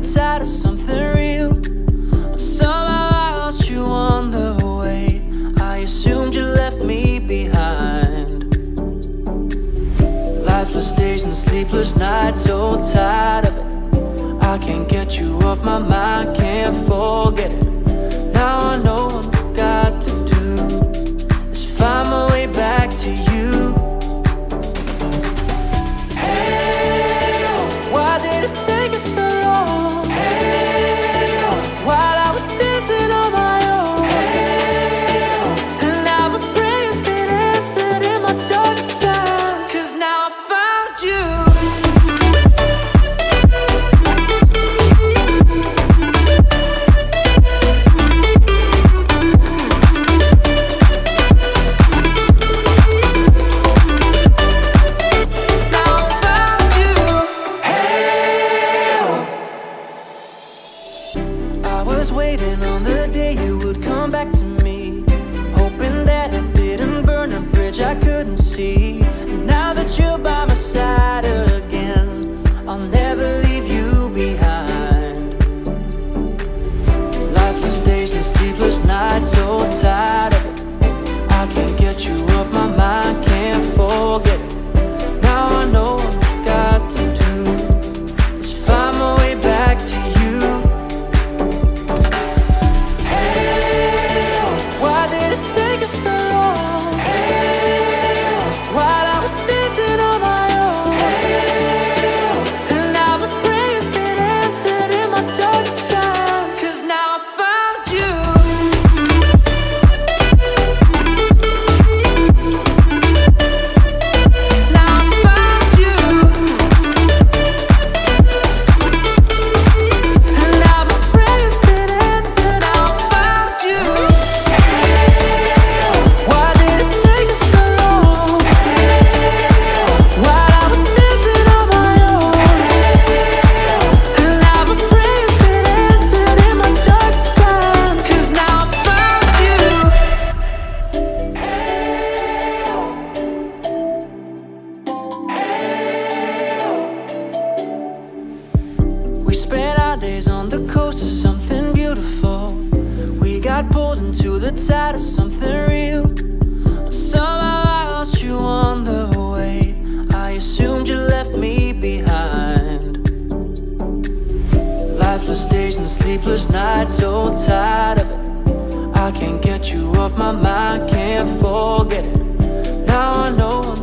tide of something real. But somehow I lost you on the way. I assumed you left me behind. Lifeless days and sleepless nights, so tired of it. I can't get you off my mind, can't forget it. Now I know what I've got to do is find my way back to you. Hey, oh, why did it take you so long? Hey, oh, while I was dancing on my own. Hey, oh, and now my prayers get answered in my darkest time. 'Cause now I found you. Waiting on the day you would come back to me, hoping that I didn't burn a bridge I couldn't see. And now that you're by my side again, I'll never leave you behind. Lifeless days and sleepless nights, so tired of it. I can't get you off my mind, can't forget it. Now I know what I've got to do is find my way back to you. Take you so long. Hey, while I was dancing on my own. Hey, and now my prayers get answered in my darkest time. 'Cause now I found you. Now I found you. And now my prayers get answered. Now I found you. We spent our days on the coast of something beautiful. We got pulled into the tide of something real. But somehow I lost you on the way. I assumed you left me behind. Lifeless days and sleepless nights, so tired of it. I can't get you off my mind, can't forget it. Now I know